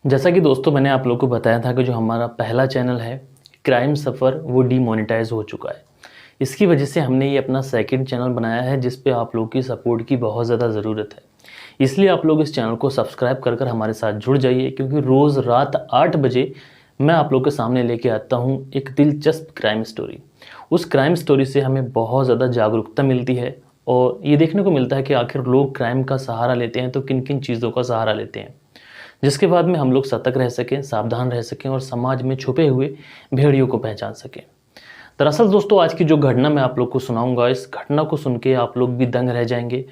जैसा कि दोस्तों मैंने आप लोगों को बताया था कि जो हमारा पहला चैनल है क्राइम सफ़र वो डीमोनेटाइज हो चुका है। इसकी वजह से हमने ये अपना सेकंड चैनल बनाया है जिस पे आप लोगों की सपोर्ट की बहुत ज़्यादा ज़रूरत है। इसलिए आप लोग इस चैनल को सब्सक्राइब कर हमारे साथ जुड़ जाइए, क्योंकि रोज़ रात 8 बजे मैं आप लोग के सामने लेके आता हूँ एक दिलचस्प क्राइम स्टोरी। उस क्राइम स्टोरी से हमें बहुत ज़्यादा जागरूकता मिलती है और ये देखने को मिलता है कि आखिर लोग क्राइम का सहारा लेते हैं तो किन किन चीज़ों का सहारा लेते हैं, जिसके बाद में हम लोग सतर्क रह सकें, सावधान रह सकें और समाज में छुपे हुए भेड़ियों को पहचान सकें। दरअसल दोस्तों, आज की जो घटना मैं आप लोग को सुनाऊंगा, इस घटना को सुन के आप लोग भी दंग रह जाएंगे।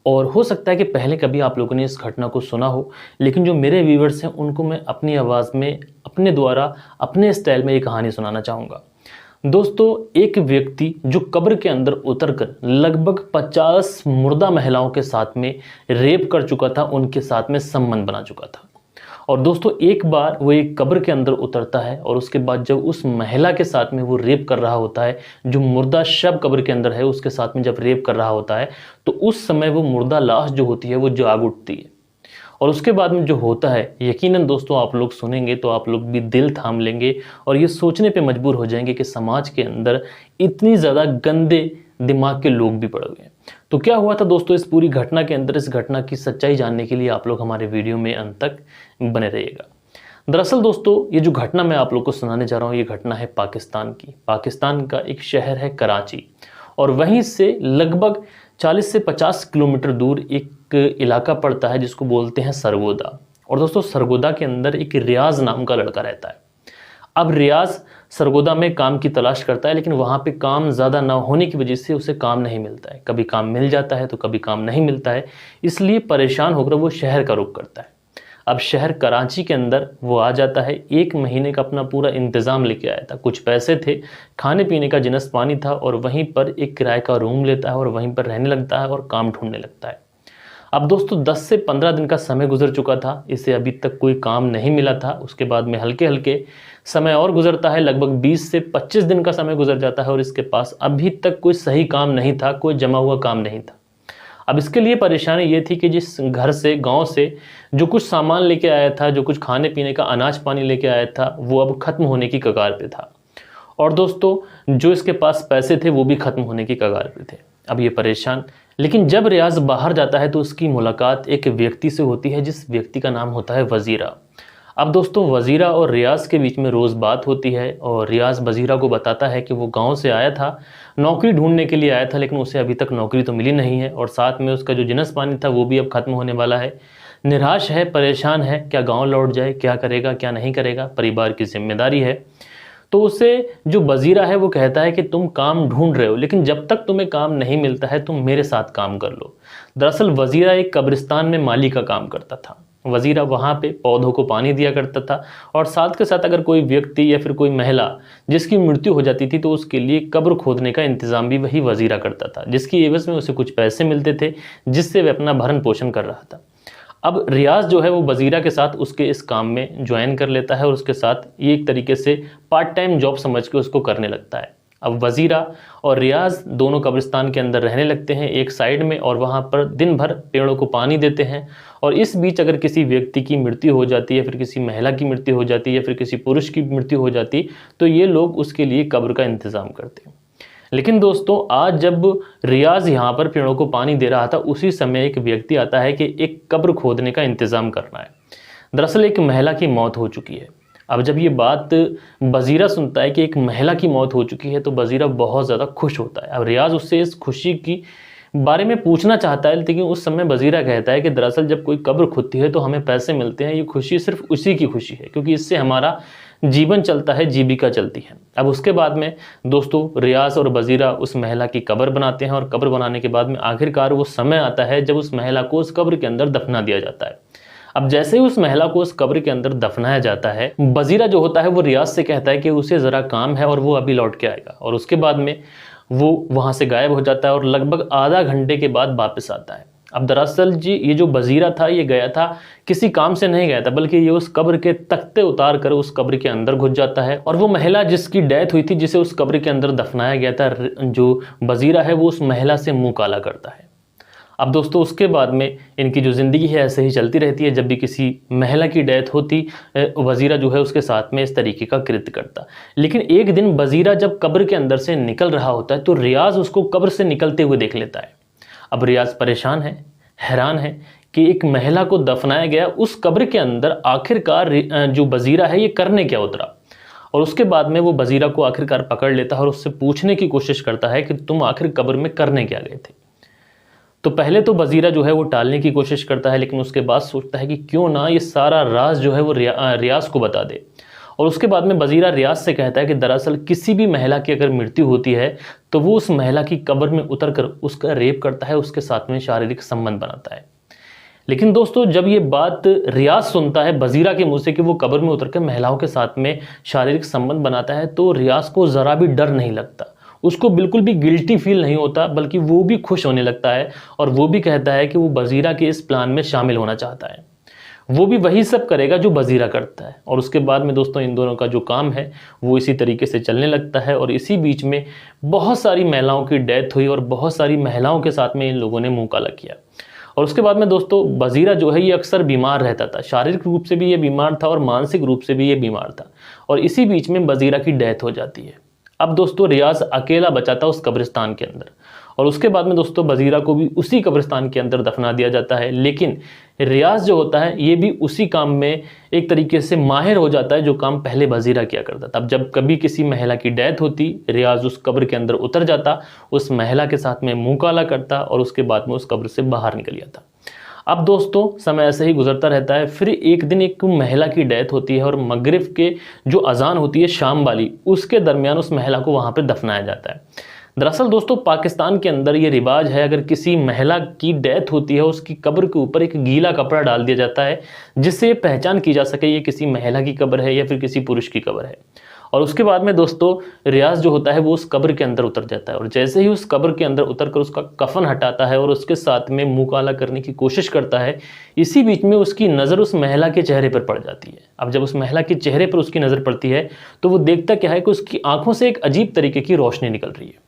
और हो सकता है कि पहले कभी आप लोगों ने इस घटना को सुना हो, लेकिन जो मेरे व्यूवर्स हैं उनको मैं अपनी आवाज़ में, अपने द्वारा, अपने स्टाइल में ये कहानी सुनाना चाहूँगा। दोस्तों, एक व्यक्ति जो कब्र के अंदर उतरकर लगभग 50 मुर्दा महिलाओं के साथ में रेप कर चुका था, उनके साथ में संबंध बना चुका था। और दोस्तों, एक बार वो एक कब्र के अंदर उतरता है और उसके बाद जब उस महिला के साथ में वो रेप कर रहा होता है, जो मुर्दा शव कब्र के अंदर है उसके साथ में जब रेप कर रहा होता है, तो उस समय वो मुर्दा लाश जो होती है वो जाग उठती है। और उसके बाद में जो होता है, यकीनन दोस्तों आप लोग सुनेंगे तो आप लोग भी दिल थाम लेंगे और ये सोचने पे मजबूर हो जाएंगे कि समाज के अंदर इतनी ज़्यादा गंदे दिमाग के लोग भी पड़े हुए हैं। तो क्या हुआ था दोस्तों इस पूरी घटना के अंदर, इस घटना की सच्चाई जानने के लिए आप लोग हमारे वीडियो में अंत तक बने रहिएगा। दरअसल दोस्तों, ये जो घटना मैं आप लोग को सुनाने जा रहा हूँ, ये घटना है पाकिस्तान की। पाकिस्तान का एक शहर है कराची, और वहीं से लगभग 40 से 50 किलोमीटर दूर एक इलाका पड़ता है जिसको बोलते हैं सरगोदा। और दोस्तों, सरगोदा के अंदर एक रियाज नाम का लड़का रहता है। अब रियाज सरगोदा में काम की तलाश करता है, लेकिन वहाँ पे काम ज़्यादा ना होने की वजह से उसे काम नहीं मिलता है। कभी काम मिल जाता है तो कभी काम नहीं मिलता है। इसलिए परेशान होकर वो शहर का रुख करता है। अब शहर कराची के अंदर वो आ जाता है। 1 महीने का अपना पूरा इंतज़ाम लेके आया था, कुछ पैसे थे, खाने पीने का जिनस पानी था, और वहीं पर एक किराए का रूम लेता है और वहीं पर रहने लगता है और काम ढूंढने लगता है। अब दोस्तों, 10 से 15 दिन का समय गुजर चुका था, इसे अभी तक कोई काम नहीं मिला था। उसके बाद में हल्के हल्के समय और गुजरता है, लगभग 20 से 25 दिन का समय गुजर जाता है और इसके पास अभी तक कोई सही काम नहीं था, कोई जमा हुआ काम नहीं था। अब इसके लिए परेशानी ये थी कि जिस घर से, गांव से जो कुछ सामान लेके आया था, जो कुछ खाने पीने का अनाज पानी लेके आया था, वो अब खत्म होने की कगार पे था। और दोस्तों, जो इसके पास पैसे थे वो भी खत्म होने की कगार पे थे। अब ये परेशान, लेकिन जब रियाज बाहर जाता है तो उसकी मुलाकात एक व्यक्ति से होती है, जिस व्यक्ति का नाम होता है वजीरा। अब दोस्तों, वजीरा और रियाज के बीच में रोज़ बात होती है और रियाज वजीरा को बताता है कि वो गांव से आया था, नौकरी ढूंढने के लिए आया था, लेकिन उसे अभी तक नौकरी तो मिली नहीं है और साथ में उसका जो जिनस पानी था वो भी अब खत्म होने वाला है। निराश है, परेशान है, क्या गांव लौट जाए, क्या करेगा क्या नहीं करेगा, परिवार की जिम्मेदारी है। तो उसे जो वजीरा है वो कहता है कि तुम काम ढूंढ रहे हो, लेकिन जब तक तुम्हें काम नहीं मिलता है तुम मेरे साथ काम कर लो। दरअसल वजीरा एक कब्रिस्तान में माली का काम करता था। वजीरा वहाँ पे पौधों को पानी दिया करता था और साथ के साथ अगर कोई व्यक्ति या फिर कोई महिला जिसकी मृत्यु हो जाती थी तो उसके लिए कब्र खोदने का इंतज़ाम भी वही वजीरा करता था, जिसकी एवज में उसे कुछ पैसे मिलते थे, जिससे वह अपना भरण पोषण कर रहा था। अब रियाज जो है वो वजीरा के साथ उसके इस काम में ज्वाइन कर लेता है और उसके साथ ये एक तरीके से पार्ट टाइम जॉब समझ के उसको करने लगता है। अब वजीरा और रियाज दोनों कब्रिस्तान के अंदर रहने लगते हैं एक साइड में, और वहाँ पर दिन भर पेड़ों को पानी देते हैं। और इस बीच अगर किसी व्यक्ति की मृत्यु हो जाती है, फिर किसी महिला की मृत्यु हो जाती है, या फिर किसी पुरुष की मृत्यु हो जाती, तो ये लोग उसके लिए कब्र का इंतज़ाम करते हैं। लेकिन दोस्तों, आज जब रियाज यहाँ पर पेड़ों को पानी दे रहा था, उसी समय एक व्यक्ति आता है कि एक कब्र खोदने का इंतज़ाम करना है। दरअसल एक महिला की मौत हो चुकी है। अब जब ये बात वजीरा सुनता है कि एक महिला की मौत हो चुकी है तो वजीरा बहुत ज़्यादा खुश होता है। अब रियाज उससे इस खुशी की बारे में पूछना चाहता है, लेकिन उस समय वजीरा कहता है कि दरअसल जब कोई कब्र खुदती है तो हमें पैसे मिलते हैं, ये खुशी सिर्फ उसी की खुशी है, क्योंकि इससे हमारा जीवन चलता है, जीविका चलती है। अब उसके बाद में दोस्तों, रियाज और वजीरा उस महिला की कब्र बनाते हैं और कब्र बनाने के बाद में आखिरकार वो समय आता है जब उस महिला को उस कब्र के अंदर दफना दिया जाता है। अब जैसे ही उस महिला को उस कब्र के अंदर दफनाया जाता है, वजीरा जो होता है वो रियाज से कहता है कि उसे ज़रा काम है और वो अभी लौट के आएगा, और उसके बाद में वो वहाँ से गायब हो जाता है और लगभग आधा घंटे के बाद वापस आता है। अब दरअसल जी, ये जो वजीरा था ये गया था, किसी काम से नहीं गया था, बल्कि ये उस कब्र के तख्ते उतार कर उस कब्र के अंदर घुस जाता है, और वो महिला जिसकी डेथ हुई थी, जिसे उस कब्र के अंदर दफनाया गया था, जो वजीरा है वो उस महिला से मुंह काला करता है। अब दोस्तों उसके बाद में इनकी जो ज़िंदगी है ऐसे ही चलती रहती है। जब भी किसी महिला की डेथ होती वज़ीरा जो है उसके साथ में इस तरीके का कृत्य करता। लेकिन एक दिन वज़ीरा जब कब्र के अंदर से निकल रहा होता है तो रियाज़ उसको कब्र से निकलते हुए देख लेता है। अब रियाज़ परेशान है, हैरान है कि एक महिला को दफनाया गया उस कब्र के अंदर आखिरकार जो वज़ीरा है ये करने क्या उतरा। और उसके बाद में वो वज़ीरा को आखिरकार पकड़ लेता है और उससे पूछने की कोशिश करता है कि तुम आखिर कब्र में करने क्या गए थे। तो पहले तो वज़ीरा जो है वो टालने की कोशिश करता है, लेकिन उसके बाद सोचता है कि क्यों ना ये सारा राज जो है वो रियाज़ को बता दे। और उसके बाद में वज़ीरा रियाज़ से कहता है कि दरअसल किसी भी महिला की अगर मृत्यु होती है तो वो उस महिला की कब्र में उतर कर उसका रेप करता है, उसके साथ में शारीरिक संबंध बनाता है। लेकिन दोस्तों जब ये बात रियाज़ सुनता है वज़ीरा के मुंह से कि वो कब्र में उतरकर महिलाओं के साथ में शारीरिक संबंध बनाता है, तो रियाज़ को ज़रा भी डर नहीं लगता, उसको बिल्कुल भी गिल्टी फील नहीं होता, बल्कि वो भी खुश होने लगता है। और वो भी कहता है कि वो वज़ीरा के इस प्लान में शामिल होना चाहता है, वो भी वही सब करेगा जो वज़ीरा करता है। और उसके बाद में दोस्तों इन दोनों का जो काम है वो इसी तरीके से चलने लगता है। और इसी बीच में बहुत सारी महिलाओं की डेथ हुई और बहुत सारी महिलाओं के साथ में इन लोगों ने मुँह काला किया। और उसके बाद में दोस्तों वज़ीरा जो है ये अक्सर बीमार रहता था, शारीरिक रूप से भी ये बीमार था और मानसिक रूप से भी ये बीमार था। और इसी बीच में वज़ीरा की डेथ हो जाती है। अब दोस्तों रियाज़ अकेला बचा था उस कब्रिस्तान के अंदर। और उसके बाद में दोस्तों वज़ीरा को भी उसी कब्रिस्तान के अंदर दफना दिया जाता है। लेकिन रियाज़ जो होता है ये भी उसी काम में एक तरीके से माहिर हो जाता है जो काम पहले वज़ीरा किया करता था। अब जब कभी किसी महिला की डेथ होती, रियाज़ उस कब्र के अंदर उतर जाता, उस महिला के साथ में मुँह काला करता और उसके बाद में उस कब्र से बाहर निकल जाता। अब दोस्तों समय ऐसे ही गुजरता रहता है। फिर एक दिन एक महिला की डेथ होती है और मगरिब के जो अजान होती है शाम वाली, उसके दरमियान उस महिला को वहाँ पर दफनाया जाता है। दरअसल दोस्तों पाकिस्तान के अंदर ये रिवाज है, अगर किसी महिला की डेथ होती है उसकी कब्र के ऊपर एक गीला कपड़ा डाल दिया जाता है जिससे ये पहचान की जा सके ये किसी महिला की कब्र है या फिर किसी पुरुष की कब्र है। और उसके बाद में दोस्तों रियाज़ जो होता है वो उस कब्र के अंदर उतर जाता है और जैसे ही उस कब्र के अंदर उतर कर उसका कफन हटाता है और उसके साथ में मुँह काला करने की कोशिश करता है, इसी बीच में उसकी नज़र उस महिला के चेहरे पर पड़ जाती है। अब जब उस महिला के चेहरे पर उसकी नज़र पड़ती है तो वो देखता क्या है कि उसकी आंखों से एक अजीब तरीके की रोशनी निकल रही है।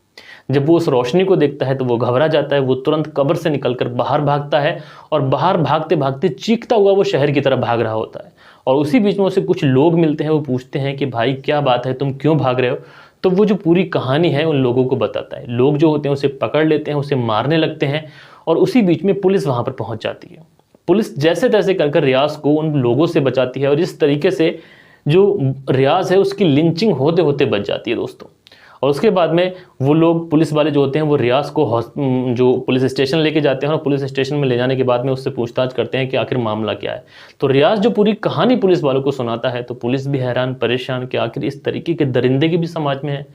जब वो उस रोशनी को देखता है तो वो घबरा जाता है, वो तुरंत कब्र से निकलकर बाहर भागता है और बाहर भागते भागते चीखता हुआ वो शहर की तरफ भाग रहा होता है। और उसी बीच में उसे कुछ लोग मिलते हैं, वो पूछते हैं कि भाई क्या बात है, तुम क्यों भाग रहे हो। तो वो जो पूरी कहानी है उन लोगों को बताता है। लोग जो होते हैं उसे पकड़ लेते हैं, उसे मारने लगते हैं और उसी बीच में पुलिस वहाँ पर पहुँच जाती है। पुलिस जैसे तैसे कर रियाज़ को उन लोगों से बचाती है और इस तरीके से जो रियाज़ है उसकी लिंचिंग होते होते बच जाती है दोस्तों। और उसके बाद में वो लोग पुलिस वाले जो होते हैं वो रियाज़ को जो पुलिस स्टेशन लेके जाते हैं और पुलिस स्टेशन में ले जाने के बाद में उससे पूछताछ करते हैं कि आखिर मामला क्या है। तो रियाज़ जो पूरी कहानी पुलिस वालों को सुनाता है तो पुलिस भी हैरान परेशान कि आखिर इस तरीके के दरिंदे भी समाज में है।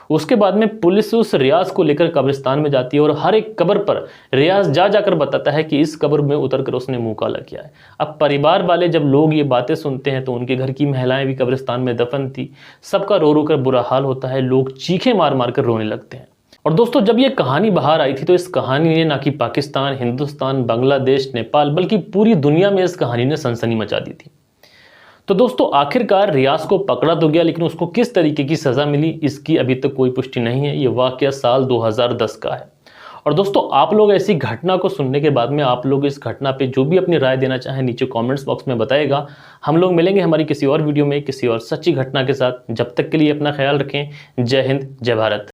उसके बाद में पुलिस उस रियाज़ को लेकर कब्रिस्तान में जाती है और हर एक कब्र पर रियाज़ जाकर बताता है कि इस कब्र में उतर कर उसने मुँह काला किया है। अब परिवार वाले जब लोग ये बातें सुनते हैं तो उनके घर की महिलाएं भी कब्रिस्तान में दफन थी, सबका रो रो कर बुरा हाल होता है, लोग चीखें मार मार कर रोने लगते हैं। और दोस्तों जब ये कहानी बाहर आई थी तो इस कहानी ने ना कि पाकिस्तान, हिंदुस्तान, बांग्लादेश, नेपाल बल्कि पूरी दुनिया में इस कहानी ने सनसनी मचा दी थी। तो दोस्तों आखिरकार रियाज़ को पकड़ा तो गया, लेकिन उसको किस तरीके की सज़ा मिली इसकी अभी तक कोई पुष्टि नहीं है। ये वाक़या साल 2010 का है। और दोस्तों आप लोग ऐसी घटना को सुनने के बाद में आप लोग इस घटना पे जो भी अपनी राय देना चाहें नीचे कमेंट्स बॉक्स में बताएगा। हम लोग मिलेंगे हमारी किसी और वीडियो में किसी और सच्ची घटना के साथ। जब तक के लिए अपना ख्याल रखें। जय हिंद, जय भारत।